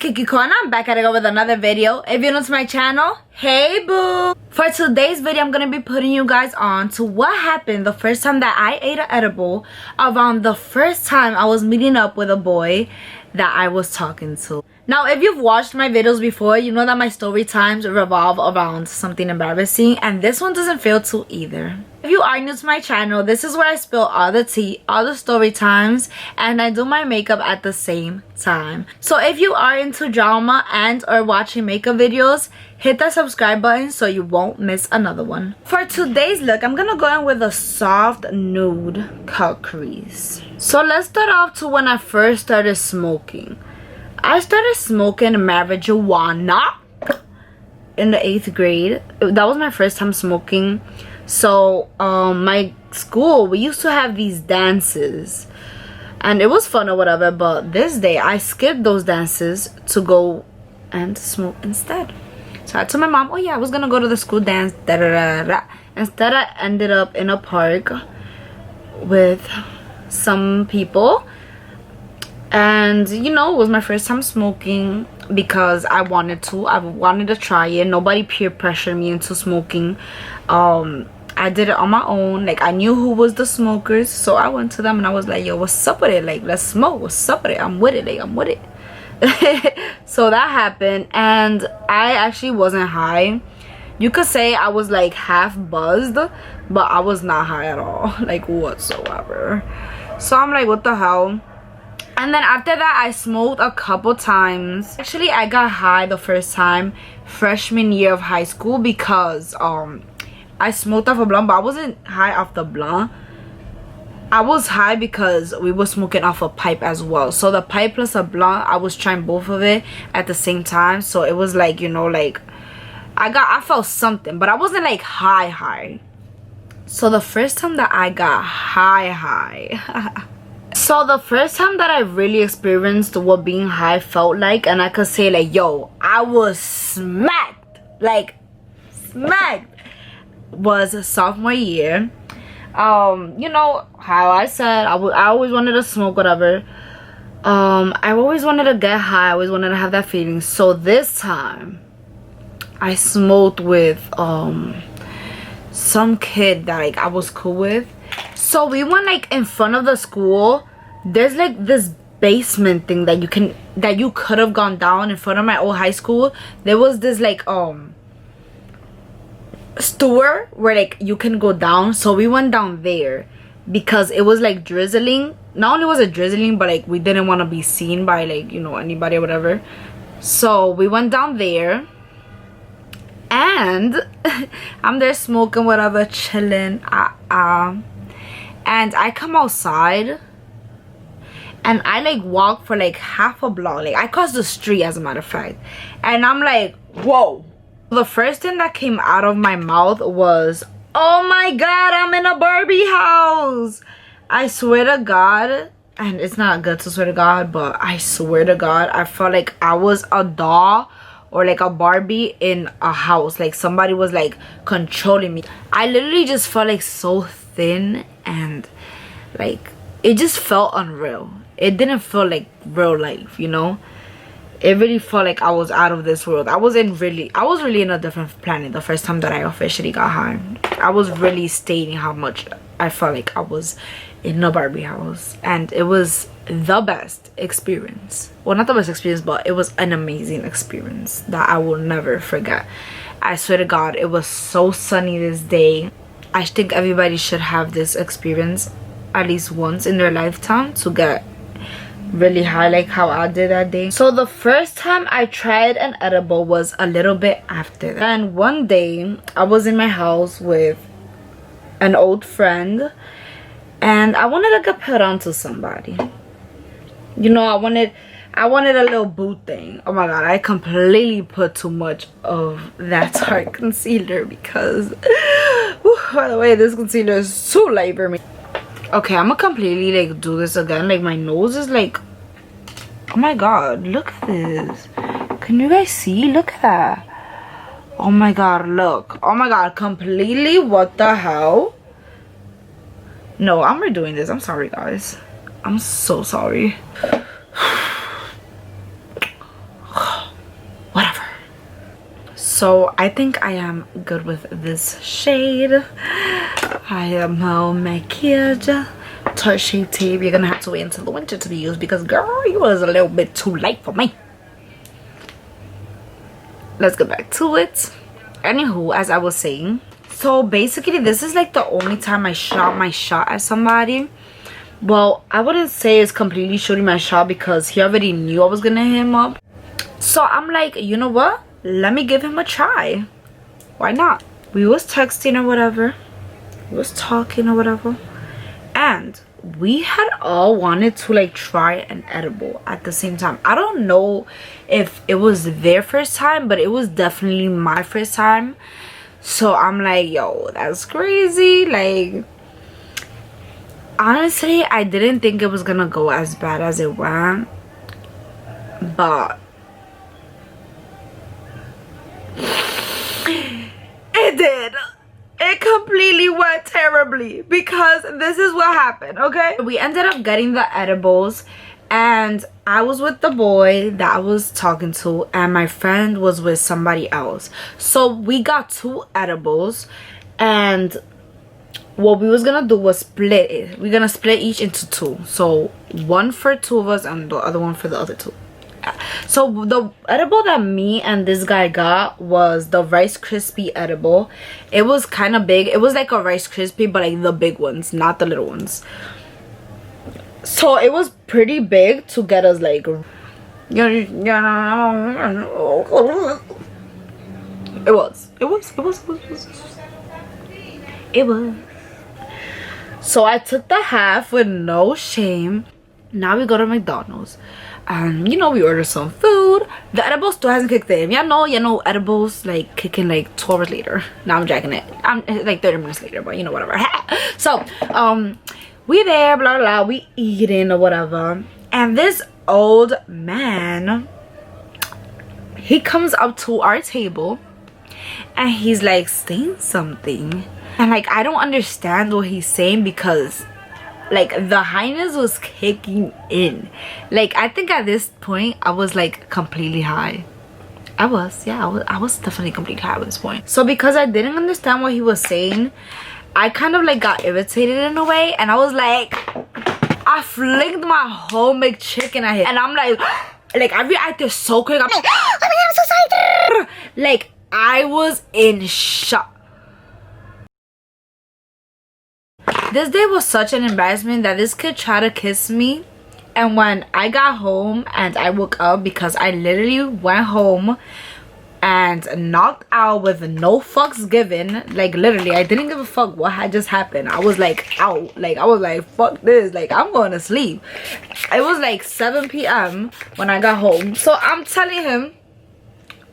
Keke and I'm back at it with another video. If you're new to my channel, hey boo! For today's video, I'm gonna be putting you guys on to what happened the first time that I ate an edible, around the first time I was meeting up with a boy that I was talking to. Now, if you've watched my videos before, you know that my story times revolve around something embarrassing, and this one doesn't fail to either. If you are new to my channel, this is where I spill all the tea, all the story times, and I do my makeup at the same time. So if you are into drama and or watching makeup videos, hit that subscribe button so you won't miss another one. For today's look, I'm gonna go in with a soft nude cut crease. So let's start off to when I first started smoking. I started smoking marijuana in the 8th grade. That was my first time smoking. So my school, we used to have these dances and it was fun or whatever, but this day I skipped those dances to go and smoke instead. So I told my mom, oh yeah, I was gonna go to the school dance, da da da da. Instead I ended up in a park with some people. And you know, it was my first time smoking because I wanted to try it. Nobody peer pressured me into smoking. I did it on my own. Like, I knew who was the smokers, so I went to them and I was like, yo, what's up with it? Like, let's smoke. What's up with it? I'm with it. Like, I'm with it. So that happened, and I actually wasn't high. You could say I was like half buzzed, but I was not high at all, like whatsoever. So I'm like, what the hell? And then after that, I smoked a couple times. Actually, I got high the first time freshman year of high school because I smoked off a blunt, but I wasn't high off the blunt. I was high because we were smoking off a pipe as well. So the pipe plus a blunt, I was trying both of it at the same time. So it was like, you know, like I felt something, but I wasn't like high. So the first time that I got high so the first time that I really experienced what being high felt like, and I could say like, yo, I was smacked, like smacked, was sophomore year. You know how I said I always wanted to smoke, whatever. I always wanted to get high. I always wanted to have that feeling. So this time I smoked with some kid that like I was cool with. So we went like in front of the school. There's like this basement thing that you could have gone down in front of my old high school. There was this like store where like you can go down. So we went down there because it was like drizzling. Not only was it drizzling, but like we didn't want to be seen by like, you know, anybody or whatever. So we went down there and I'm there smoking, whatever, chilling. And I come outside and I like walk for like half a block. Like I crossed the street, as a matter of fact, and I'm like, whoa. The first thing that came out of my mouth was, oh my god, I'm in a Barbie house. I swear to God, and it's not good to swear to God, but I swear to God, I felt like I was a doll or like a Barbie in a house. Like somebody was like controlling me. I literally just felt like so thin, and like it just felt unreal. It didn't feel like real life, you know. It really felt like I was out of this world. I was really in a different planet the first time that I officially got high. I was really stating how much I felt like I was in a Barbie house, and it was the best experience. Well, not the best experience, but it was an amazing experience that I will never forget. I swear to God, it was so sunny this day. I think everybody should have this experience at least once in their lifetime, to get really high like how I did that day. So the first time I tried an edible was a little bit after that. And one day I was in my house with an old friend and I wanted to get put on to somebody. You know, I wanted a little boot thing. Oh my god, I completely put too much of that dark concealer because whew, by the way, this concealer is too light for me. Okay, I'm gonna completely like do this again. Like my nose is like, oh my god, look at this. Can you guys see? Look at that. Oh my god, look. Oh my god, completely. What the hell? No, I'm redoing this. I'm sorry, guys. I'm so sorry. So I think I am good with this shade. I am all maquilled. Tarte Shape Tape. You're gonna have to wait until the winter to be used because girl, you was a little bit too light for me. Let's get back to it. Anywho, as I was saying, so basically this is like the only time I shot my shot at somebody. Well, I wouldn't say it's completely shooting my shot because he already knew I was gonna hit him up. So I'm like, you know what? Let me give him a try. Why not? We was texting or whatever. We was talking or whatever. And we had all wanted to like try an edible at the same time. I don't know if it was their first time, but it was definitely my first time. So I'm like, yo, that's crazy. Like, honestly, I didn't think it was gonna go as bad as it went, but it did. It completely went terribly because this is what happened. Okay, we ended up getting the edibles and I was with the boy that I was talking to and my friend was with somebody else. So we got 2 edibles and what we was gonna do was split it. We're gonna split each into 2, so 1 for 2 of us and the other one for the other 2. So the edible that me and this guy got was the Rice Krispie edible. It was kind of big. It was like a Rice Krispie, but like the big ones, not the little ones. So it was pretty big to get us like it was. So I took the half with no shame. Now we go to McDonald's and you know we order some food. The edible still hasn't kicked in. You know edibles like kicking like 2 hours later. Now I'm dragging it. I'm like 30 minutes later, but you know, whatever. So we there, blah blah, we eating or whatever, and this old man, he comes up to our table and he's like saying something, and like I don't understand what he's saying because like the highness was kicking in. Like I think at this point I was like completely high. I was definitely completely high at this point. So because I didn't understand what he was saying, I kind of like got irritated in a way, and I was like, I flinged my whole McChicken at him, and I'm like I reacted so quick. I'm like, oh my god, I'm so sorry. Like I was in shock. This day was such an embarrassment that this kid tried to kiss me, and when I got home and I woke up, because I literally went home and knocked out with no fucks given. Like literally I didn't give a fuck what had just happened. I was like out. Like I was like, fuck this, like I'm going to sleep. It was like 7 p.m. when I got home. So I'm telling him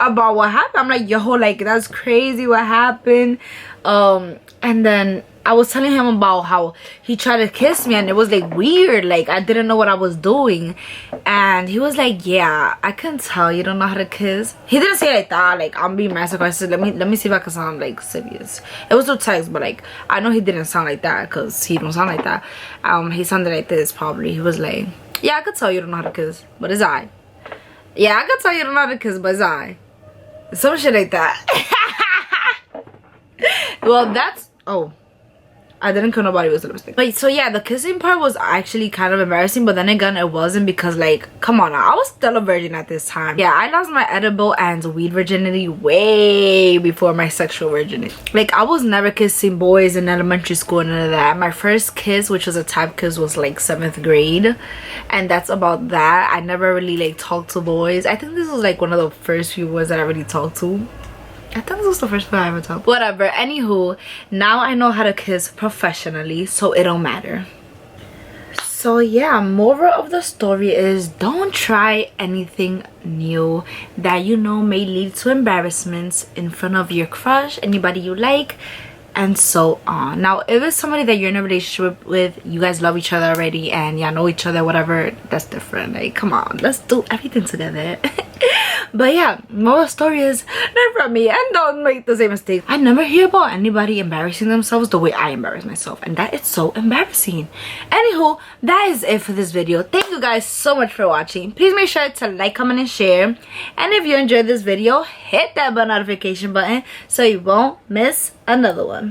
about what happened. I'm like, yo, like that's crazy what happened. And then I was telling him about how he tried to kiss me and it was like weird, like I didn't know what I was doing. And he was like, yeah, I can tell you don't know how to kiss. He didn't say it like that, like I'm being mad sarcastic. Let me see if I can sound like serious. It was no text, but like I know he didn't sound like that because he don't sound like that. He sounded like this probably. He was like, yeah, I could tell you don't know how to kiss, but it's I. Yeah, I could tell you don't know how to kiss, but it's I. Some shit like that. Well, that's, oh, I didn't kill nobody with lipstick. But so yeah, the kissing part was actually kind of embarrassing, but then again it wasn't, because like, come on now, I was still a virgin at this time. Yeah, I lost my edible and weed virginity way before my sexual virginity. Like I was never kissing boys in elementary school, none of that. My first kiss, which was a type kiss, was like 7th grade, and that's about that. I never really like talked to boys. I think this was like one of the first few boys that I really talked to. I think this was the first one I ever talked. Whatever, anywho, now I know how to kiss professionally, so it don't matter. So yeah, moral of the story is don't try anything new that you know may lead to embarrassments in front of your crush, anybody you like, and so on. Now if it's somebody that you're in a relationship with, you guys love each other already and y'all know each other, whatever, that's different. Like come on, let's do everything together. But yeah, moral story is learn from me and don't make the same mistake. I never hear about anybody embarrassing themselves the way I embarrass myself, and that is so embarrassing. Anywho, that is it for this video. Thank you guys so much for watching. Please make sure to like, comment, and share. And if you enjoyed this video, hit that bell notification button so you won't miss another one.